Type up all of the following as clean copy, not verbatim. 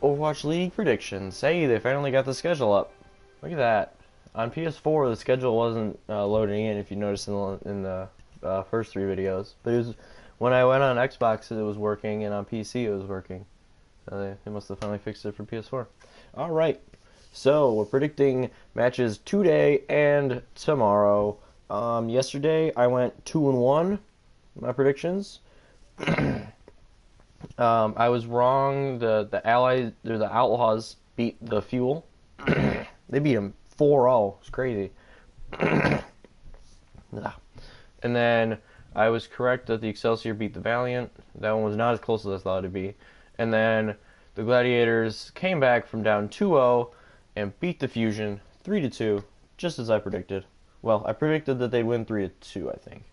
Overwatch League predictions. Hey, they finally got the schedule up. Look at that. On PS4, the schedule wasn't loading in, if you noticed in the first three videos. But it was, when I went on Xbox, it was working, and on PC, it was working. So they must have finally fixed it for PS4. All right. So we're predicting matches today and tomorrow. Yesterday, I went 2-1. My predictions. I was wrong. The allies or the outlaws beat the fuel. They beat them 4-0. It's crazy. And then I was correct that the Excelsior beat the Valiant. That one was not as close as I thought it'd be. And then the Gladiators came back from down 2-0 and beat the Fusion 3-2, just as I predicted. Well, I predicted that they'd win 3-2, I think.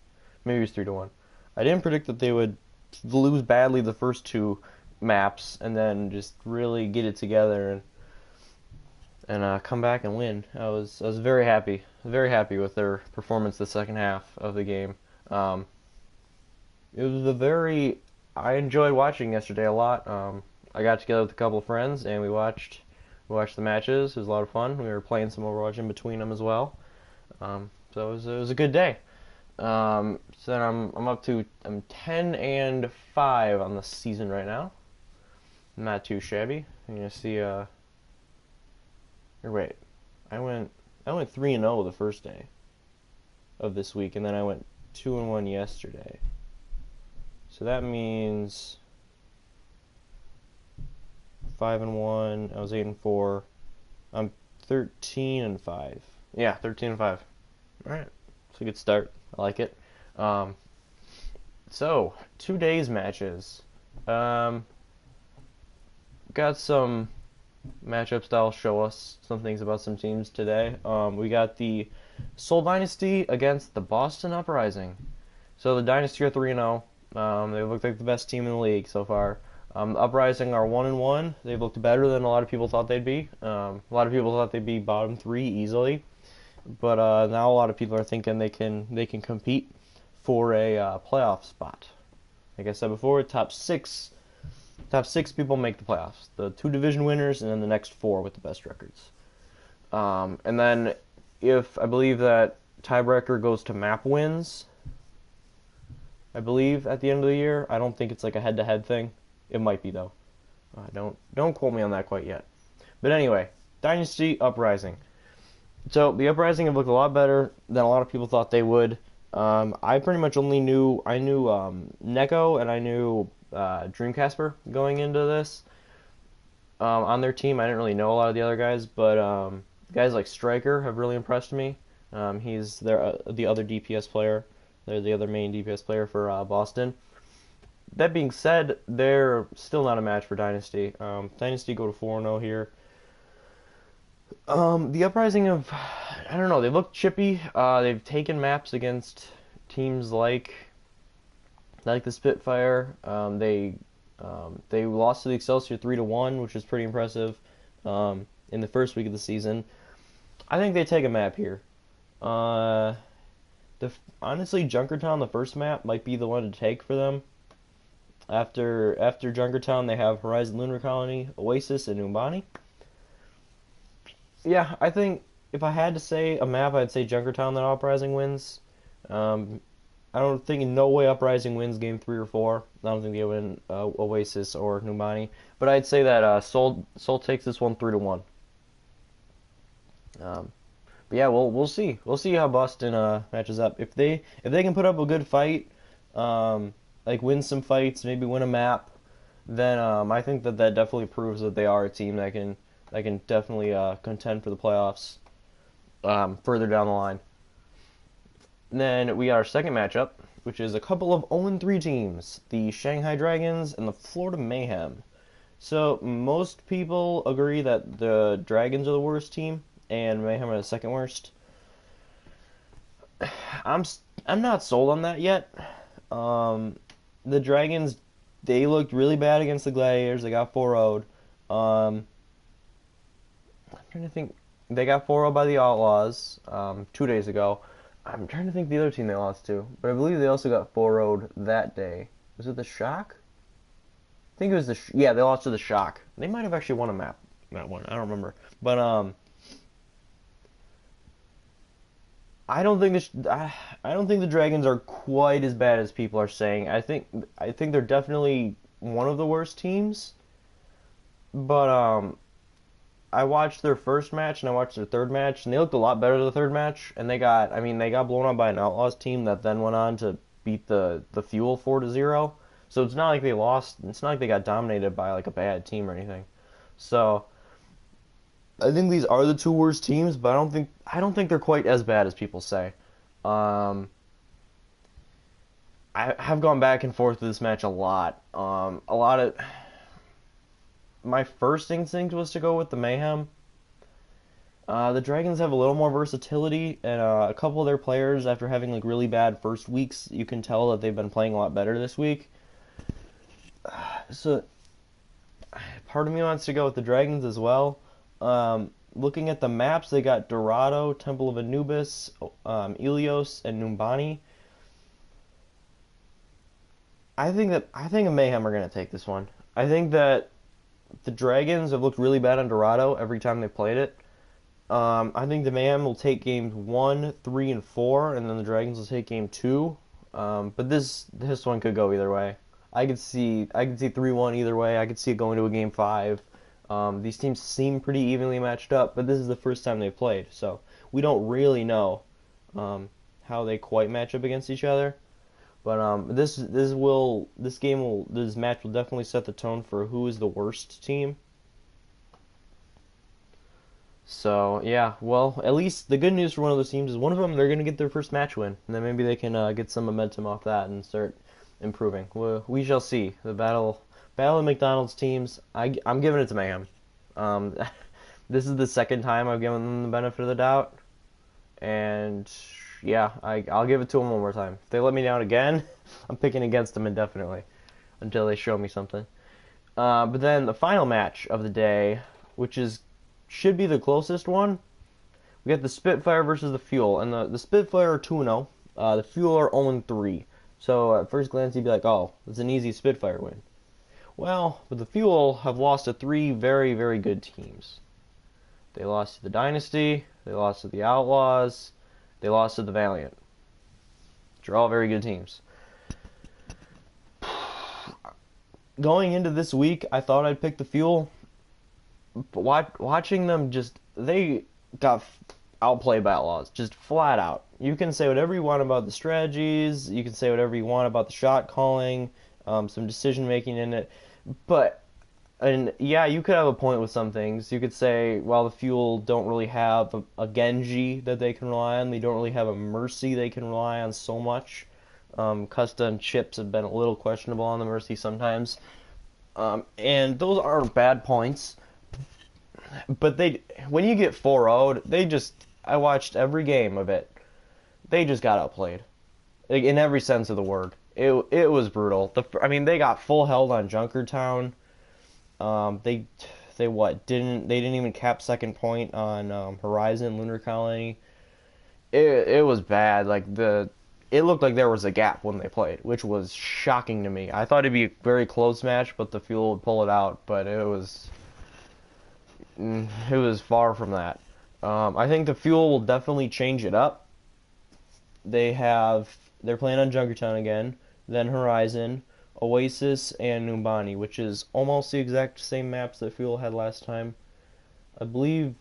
Maybe it was 3-1. I didn't predict that they would lose badly the first two maps and then just really get it together and come back and win. I was very happy with their performance the second half of the game. It was a very I enjoyed watching yesterday a lot. I got together with a couple of friends and we watched the matches. It was a lot of fun. We were playing some Overwatch in between them as well. So it was a good day. So then I'm 10-5 on the season right now. Not too shabby. You're gonna see or wait. I went 3-0 the first day of this week, and then I went 2-1 yesterday. So that means 5-1. I was 8-4. I'm 13-5. Yeah, 13-5. All right, it's a good start. I like it. So 2 days matches. Got some matchups that'll show us some things about some teams today. We got the Seoul Dynasty against the Boston Uprising. So the Dynasty are 3-0. They look like the best team in the league so far. The Uprising are 1-1. They've looked better than a lot of people thought they'd be. A lot of people thought they'd be bottom three easily, but now a lot of people are thinking they can compete for a playoff spot. Like I said before, top six people make the playoffs. The two division winners, and then the next four with the best records. And then if I believe that tiebreaker goes to map wins, I believe at the end of the year. I don't think it's like a head-to-head thing. It might be though. Don't quote me on that quite yet. But anyway, Dynasty Uprising. So the Uprising have looked a lot better than a lot of people thought they would. I pretty much only knew Neko and I knew Dreamcasper going into this. On their team, I didn't really know a lot of the other guys, but guys like Striker have really impressed me. He's the other DPS player. They're the other main DPS player for Boston. That being said, they're still not a match for Dynasty. Dynasty go to 4-0 here. The Uprising I don't know, they look chippy. They've taken maps against teams like the Spitfire. They lost to the Excelsior 3-1, which is pretty impressive in the first week of the season. I think they take a map here. Honestly, Junkertown, the first map, might be the one to take for them. After Junkertown, they have Horizon Lunar Colony, Oasis, and Umbani. Yeah, I think if I had to say a map, I'd say Junkertown that Uprising wins. I don't think in no way Uprising wins game 3 or 4. I don't think they win Oasis or Numbani. But I'd say that Seoul takes this one 3-1. But yeah, we'll see. We'll see how Boston matches up. If they can put up a good fight, like win some fights, maybe win a map, then I think that definitely proves that they are a team that can definitely contend for the playoffs further down the line. And then we got our second matchup, which is a couple of 0-3 teams, the Shanghai Dragons and the Florida Mayhem. So most people agree that the Dragons are the worst team and Mayhem are the second worst. I'm not sold on that yet. The Dragons, they looked really bad against the Gladiators. They got 4-0'd. I'm trying to think. They got 4-0 by the Outlaws 2 days ago. I'm trying to think the other team they lost to, but I believe they also got 4-0'd that day. Was it the Shock? think it was yeah, they lost to the Shock. They might have actually won a map that one. I don't remember, but I don't think I don't think the Dragons are quite as bad as people are saying. I think they're definitely one of the worst teams, but I watched their first match and I watched their third match, and they looked a lot better the third match. And I mean, they got blown out by an Outlaws team that then went on to beat the Fuel 4-0. So it's not like they lost. It's not like they got dominated by like a bad team or anything. So I think these are the two worst teams, but I don't think they're quite as bad as people say. I have gone back and forth with this match a lot. A lot of my first instinct was to go with the Mayhem. The Dragons have a little more versatility, and a couple of their players, after having like really bad first weeks, you can tell that they've been playing a lot better this week. So part of me wants to go with the Dragons as well. Looking at the maps, they got Dorado, Temple of Anubis, Ilios, and Numbani. I think the Mayhem are going to take this one. I think that the Dragons have looked really bad on Dorado every time they played it. I think the Mayhem will take games 1, 3, and 4, and then the Dragons will take game 2. But this one could go either way. I could see 3-1 either way. I could see it going to a game 5. These teams seem pretty evenly matched up, but this is the first time they've played, so we don't really know how they quite match up against each other. But this match will definitely set the tone for who is the worst team. So yeah, well, at least the good news for one of those teams is one of them they're gonna get their first match win, and then maybe they can get some momentum off that and start improving. We shall see. The battle of McDonald's teams. I'm giving it to Mayhem. This is the second time I've given them the benefit of the doubt, and yeah, I'll give it to them one more time. If they let me down again, I'm picking against them indefinitely until they show me something. But then the final match of the day, which should be the closest one, we got the Spitfire versus the Fuel, and the Spitfire are 2-0. The Fuel are 0-3. So at first glance, you'd be like, oh, it's an easy Spitfire win. Well, but the Fuel have lost to 3 very, very good teams. They lost to the Dynasty, they lost to the Outlaws, they lost to the Valiant, which are all very good teams. Going into this week, I thought I'd pick the Fuel, but watching them they got outplayed by Outlaws, just flat out. You can say whatever you want about the strategies, you can say whatever you want about the shot calling, some decision making in it, and yeah, you could have a point with some things. You could say, well, the Fuel don't really have a Genji that they can rely on. They don't really have a Mercy they can rely on so much. Custa and Chips have been a little questionable on the Mercy sometimes. And those aren't bad points. But when you get 4-0'd, I watched every game of it. They just got outplayed. Like, in every sense of the word. It was brutal. They got full held on Junkertown. They didn't even cap second point on Horizon Lunar Colony. It was bad. It looked like there was a gap when they played, which was shocking to me. I thought it'd be a very close match, but the Fuel would pull it out. But it was far from that. I think the Fuel will definitely change it up. They're playing on Junkertown again, then Horizon, Oasis, and Numbani, which is almost the exact same maps that Fuel had last time. I believe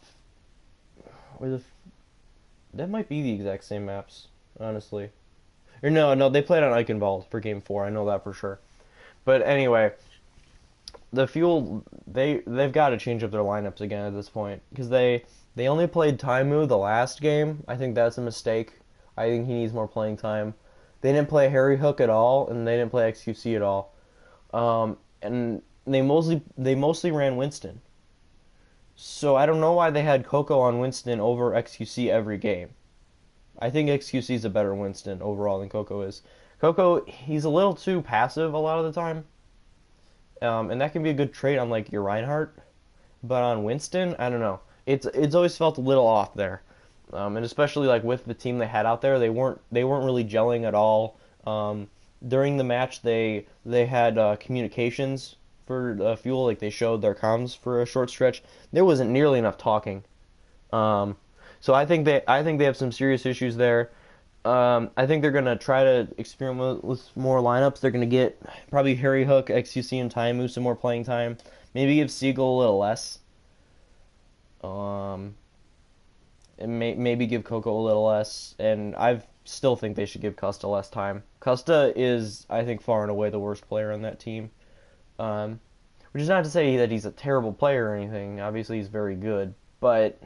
that might be the exact same maps, honestly. Or no, they played on Eichenwald for Game 4, I know that for sure. But anyway, the Fuel, they've got to change up their lineups again at this point, because they only played Taimu the last game. I think that's a mistake. I think he needs more playing time. They didn't play Harry Hook at all, and they didn't play XQC at all. And they mostly ran Winston. So I don't know why they had Coco on Winston over XQC every game. I think XQC is a better Winston overall than Coco is. Coco, he's a little too passive a lot of the time. And that can be a good trait on like your Reinhardt. But on Winston, I don't know. It's always felt a little off there. And especially like with the team they had out there, they weren't really gelling at all. During the match, they had communications for Fuel, like they showed their comms for a short stretch, there wasn't nearly enough talking. Um, so I think they have some serious issues there. I think they're gonna try to experiment with more lineups. They're gonna get probably Harry Hook, XUC, and Taimu some more playing time. Maybe give Siegel a little less. And maybe give Coco a little less. And I still think they should give Custa less time. Custa is, I think, far and away the worst player on that team. Which is not to say that he's a terrible player or anything. Obviously, he's very good, but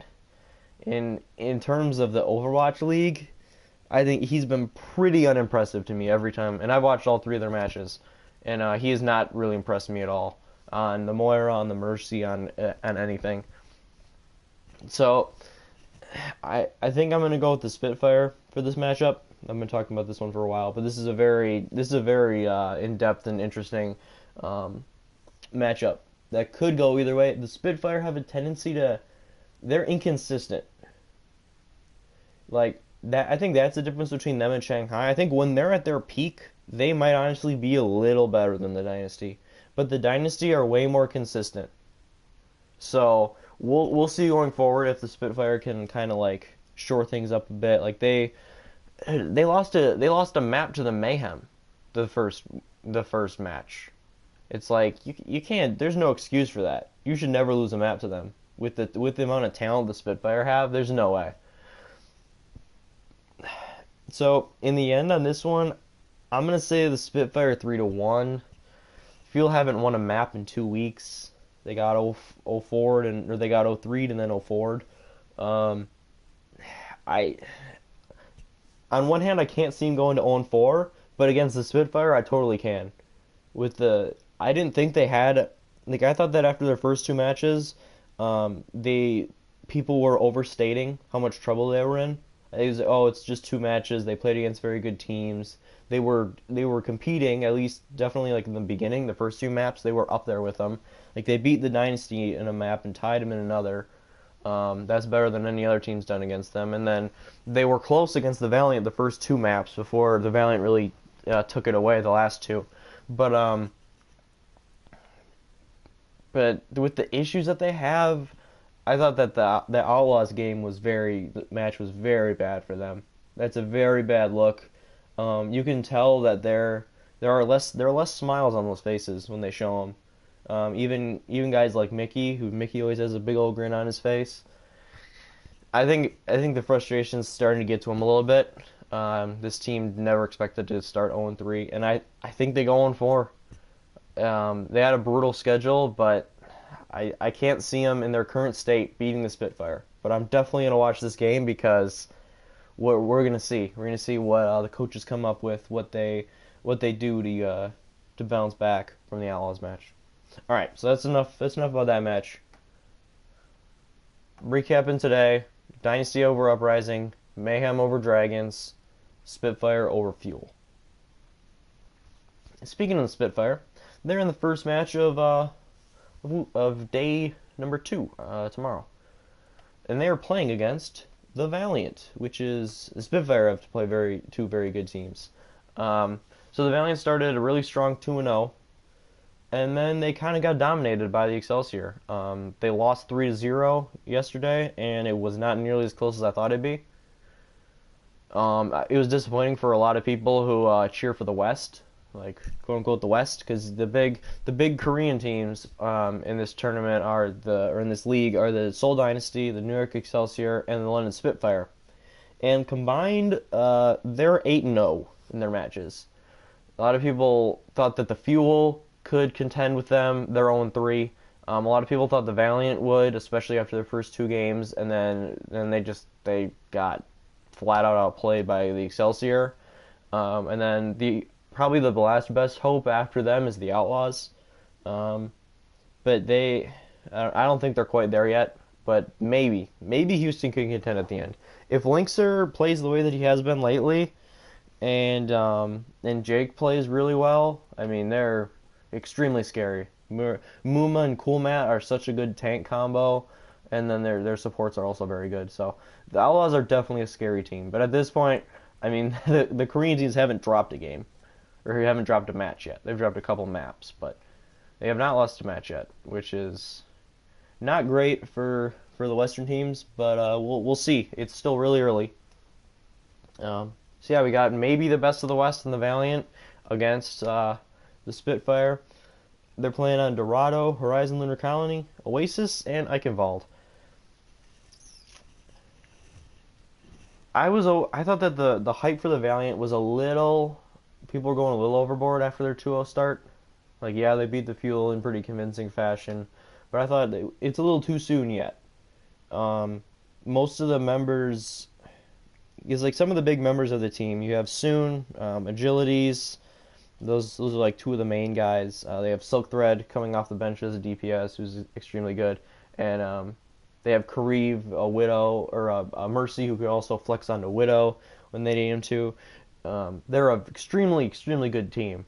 in terms of the Overwatch League, I think he's been pretty unimpressive to me every time. And I've watched all 3 of their matches, and he has not really impressed me at all on the Moira, on the Mercy, on anything. So I think I'm gonna go with the Spitfire for this matchup. I've been talking about this one for a while, but this is a very in-depth and interesting matchup that could go either way. The Spitfire have a tendency to, they're inconsistent. Like that, I think that's the difference between them and Shanghai. I think when they're at their peak, they might honestly be a little better than the Dynasty, but the Dynasty are way more consistent. So we'll see going forward if the Spitfire can kind of like shore things up a bit. Like they lost a map to the Mayhem, the first match. It's like you can't. There's no excuse for that. You should never lose a map to them with the amount of talent the Spitfire have. There's no way. So in the end on this one, I'm gonna say the Spitfire 3-1. Fuel haven't won a map in 2 weeks. They got 0 forward or they got 0 3 and then 0 forward. I on one hand I can't see him going to 0 4, but against the Spitfire I totally can. I didn't think they had, like, I thought that after their first 2 matches, people were overstating how much trouble they were in. It was, oh, it's just 2 matches. They played against very good teams. They were competing, at least definitely like in the beginning, the first 2 maps, they were up there with them. Like they beat the Dynasty in a map and tied them in another. That's better than any other team's done against them. And then they were close against the Valiant the first 2 maps before the Valiant really took it away the last 2. But with the issues that they have, I thought that the Outlaws match was very bad for them. That's a very bad look. You can tell that there are less smiles on those faces when they show them. Even guys like Mickey always has a big old grin on his face. I think the frustration's starting to get to him a little bit. This team never expected to start 0-3, and I think they go 0-4. They had a brutal schedule, but I can't see them in their current state beating the Spitfire. But I'm definitely going to watch this game because we're going to see. We're going to see what the coaches come up with, what they do to bounce back from the Outlaws match. All right, so that's enough about that match. Recapping today: Dynasty over Uprising, Mayhem over Dragons, Spitfire over Fuel. Speaking of the Spitfire, they're in the first match of day number 2 tomorrow, and they are playing against the Valiant, which is the Spitfire have to play 2 very good teams. So the Valiant started a really strong 2-0, and then they kind of got dominated by the Excelsior. They lost 3-0 yesterday, and it was not nearly as close as I thought it'd be. It was disappointing for a lot of people who cheer for the West, like quote unquote the West, because the big Korean teams in this tournament in this league are the Seoul Dynasty, the New York Excelsior, and the London Spitfire, and combined they're 8-0 in their matches. A lot of people thought that the Fuel could contend with them. They're 0-3. A lot of people thought the Valiant would, especially after their first 2 games, and then they got flat out outplayed by the Excelsior. And then probably the last best hope after them is the Outlaws. But I don't think they're quite there yet. But maybe Houston can contend at the end. If Linkser plays the way that he has been lately, and Jake plays really well, I mean, they're extremely scary. Muma and Cool Matt are such a good tank combo, and then their supports are also very good. So the Outlaws are definitely a scary team. But at this point, I mean, the Korean teams haven't dropped a game, or haven't dropped a match yet. They've dropped a couple maps, but They have not lost a match yet, which is not great for the Western teams, but we'll see. It's still really early. So yeah, we got maybe the best of the West in the Valiant against the Spitfire. They're playing on Dorado, Horizon Lunar Colony, Oasis, and Eichenwald. I thought that the hype for the Valiant was a little. People were going a little overboard after their 2-0 start. Like, yeah, they beat the Fuel in pretty convincing fashion, but I thought it's a little too soon yet. Most of the members, is like some of the big members of the team. You have Soon, Agilities. Those are like two of the main guys. They have Silk Thread coming off the bench as a DPS, who's extremely good, and they have Kareev, a Widow, or a Mercy, who could also flex onto Widow when they need him to. They're an extremely, extremely good team.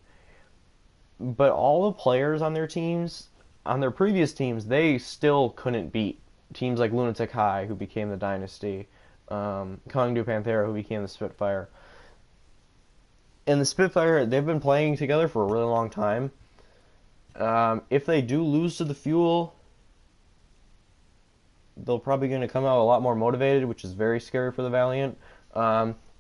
But all the players on their teams, on their previous teams, they still couldn't beat teams like Lunatic High, who became the Dynasty, Kongdu Panthera, who became the Spitfire. And the Spitfire, they've been playing together for a really long time. If they do lose to the Fuel, they're probably going to come out a lot more motivated, which is very scary for the Valiant.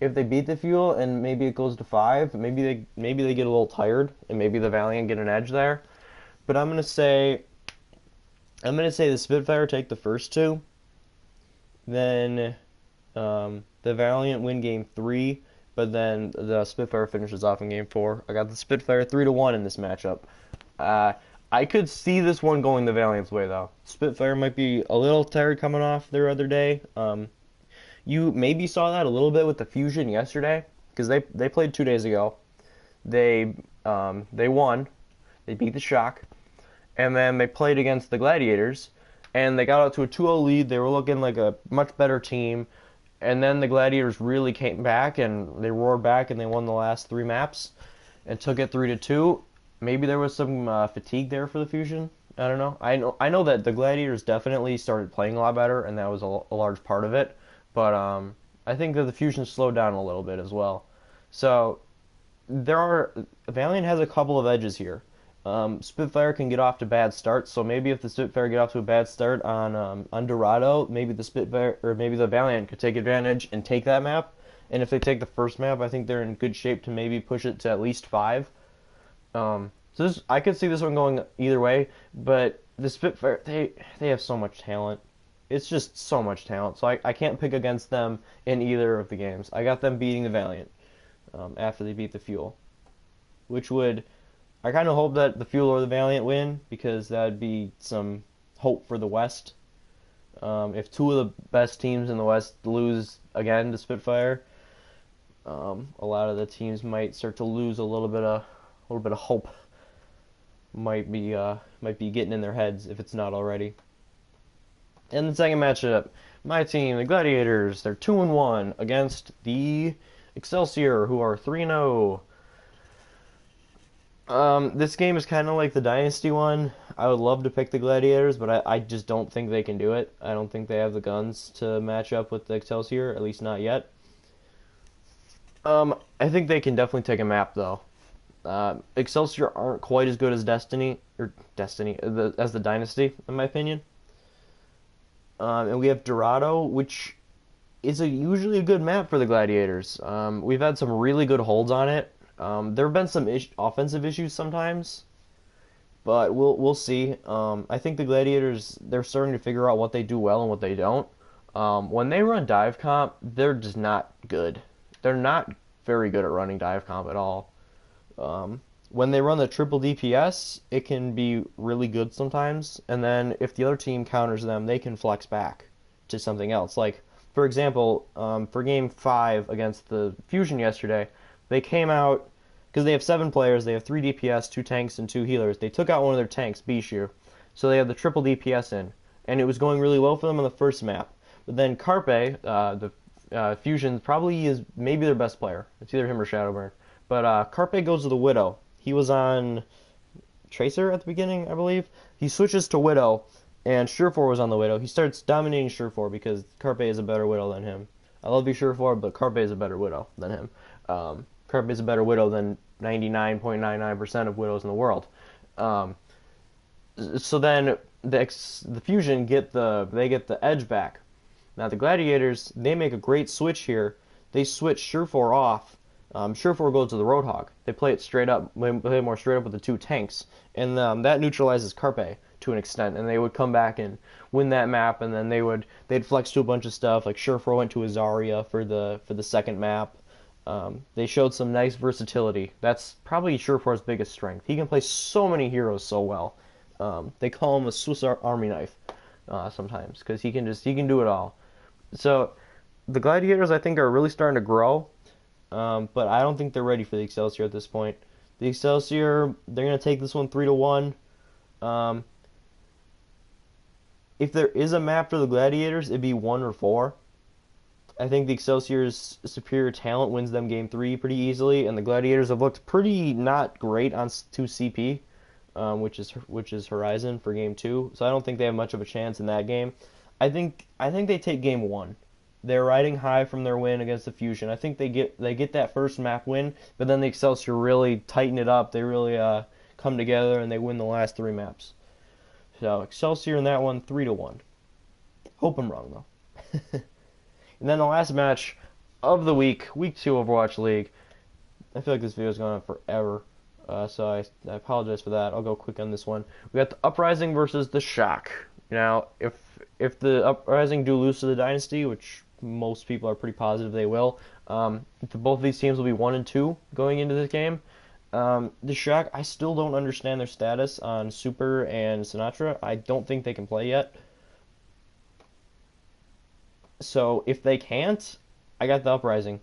If they beat the Fuel and maybe it goes to 5, maybe they get a little tired and maybe the Valiant get an edge there. But I'm gonna say the Spitfire take the first 2, then the Valiant win game 3, but then the Spitfire finishes off in game 4. I got the Spitfire 3-1 in this matchup. I could see this one going the Valiant's way though. Spitfire might be a little tired coming off their other day. You maybe saw that a little bit with the Fusion yesterday, because they played 2 days ago. They won. They beat the Shock. And then they played against the Gladiators, and they got out to a 2-0 lead. They were looking like a much better team. And then the Gladiators really came back, and they roared back, and they won the last 3 maps and took it 3-2. Maybe there was some fatigue there for the Fusion. I don't know. I know that the Gladiators definitely started playing a lot better, and that was a large part of it. But I think that the Fusion slowed down a little bit as well. So Valiant has a couple of edges here. Spitfire can get off to bad starts, so maybe if the Spitfire get off to a bad start on Dorado, maybe the Spitfire or maybe the Valiant could take advantage and take that map. And if they take the first map, I think they're in good shape to maybe push it to at least 5. So I could see this one going either way, but the Spitfire, they have so much talent. It's just so much talent, so I can't pick against them in either of the games. I got them beating the Valiant after they beat the Fuel, which would, I kind of hope that the Fuel or the Valiant win, because that would be some hope for the West. If 2 of the best teams in the West lose again to Spitfire, a lot of the teams might start to lose a little bit of hope. Might be getting in their heads if it's not already. And the second matchup, my team, the Gladiators, they're 2-1 against the Excelsior, who are 3-0. This game is kind of like the Dynasty one. I would love to pick the Gladiators, but I just don't think they can do it. I don't think they have the guns to match up with the Excelsior, at least not yet. I think they can definitely take a map, though. Excelsior aren't quite as good as as the Dynasty, in my opinion. And we have Dorado, which is usually a good map for the Gladiators. We've had some really good holds on it. There have been some offensive issues sometimes, but we'll see. I think the Gladiators, they're starting to figure out what they do well and what they don't. When they run dive comp, they're just not good. They're not very good at running dive comp at all. When they run the triple DPS, it can be really good sometimes, and then if the other team counters them, they can flex back to something else. Like, for example, for Game 5 against the Fusion yesterday, they came out, because they have 7 players, they have 3 DPS, 2 tanks, and 2 healers. They took out one of their tanks, Bishu, so they have the triple DPS in, and it was going really well for them on the first map. But then Carpe, the Fusion, probably is maybe their best player. It's either him or Shadowburn. But Carpe goes to the Widow. He was on Tracer at the beginning, I believe. He switches to Widow, and Surefour was on the Widow. He starts dominating Surefour because Carpe is a better Widow than him. I love you, Surefour, but Carpe is a better Widow than him. Carpe is a better Widow than 99.99% of Widows in the world. So then the Fusion get the edge back. Now the Gladiators, they make a great switch here. They switch Surefour off. Surefour goes to the Roadhog. They play it straight up. They play more straight up with the two tanks, and that neutralizes Carpe to an extent. And they would come back and win that map, and then they'd flex to a bunch of stuff. Like Surefour went to Azaria for the second map. They showed some nice versatility. That's probably Surefour's biggest strength. He can play so many heroes so well. They call him a Swiss Army knife sometimes because he can do it all. So the Gladiators, I think, are really starting to grow, but I don't think they're ready for the Excelsior at this point. The Excelsior, they're going to take this one 3-1. If there is a map for the Gladiators, it'd be 1 or 4. I think the Excelsior's superior talent wins them game 3 pretty easily, and the Gladiators have looked pretty not great on 2CP, which is Horizon for game 2. So I don't think they have much of a chance in that game. I think they take game 1. They're riding high from their win against the Fusion. I think they get that first map win, but then the Excelsior really tighten it up. They really come together and they win the last 3 maps. So Excelsior in that one 3-1. Hope I'm wrong though. And then the last match of the week 2 Overwatch League. I feel like this video's gone on forever, so I apologize for that. I'll go quick on this one. We got the Uprising versus the Shock. Now, if the Uprising do lose to the Dynasty, which most people are pretty positive they will, both of these teams will be 1 and 2 going into this game. The Shock, I still don't understand their status on Super and Sinatra. I don't think they can play yet. So if they can't, I got the Uprising.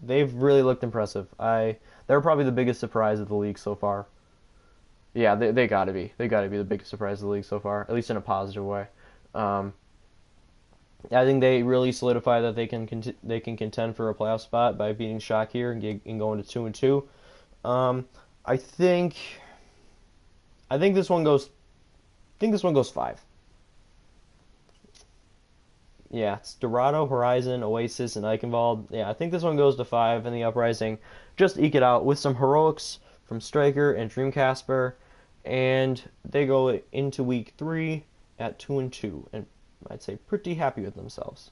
They've really looked impressive. They're probably the biggest surprise of the league so far. Yeah, they gotta be. They gotta be the biggest surprise of the league so far, at least in a positive way. I think they really solidify that they can contend for a playoff spot by beating Shock here and going to 2 and 2. I think this one goes. I think this one goes 5. Yeah, it's Dorado, Horizon, Oasis, and Eichenwald. Yeah, I think this one goes to 5 in the Uprising. Just eke it out with some heroics from Striker and Dreamcasper, and they go into week 3 at 2 and 2, and I'd say pretty happy with themselves.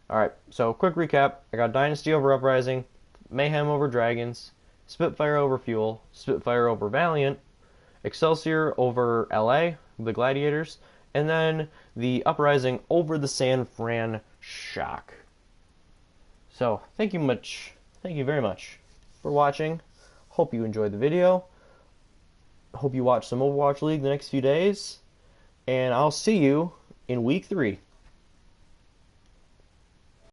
Alright, so quick recap. I got Dynasty over Uprising, Mayhem over Dragons, Spitfire over Fuel, Spitfire over Valiant, Excelsior over LA, the Gladiators, and then the Uprising over the San Fran Shock. So, thank you very much for watching. Hope you enjoyed the video. Hope you watch some Overwatch League the next few days. And I'll see you in week 3.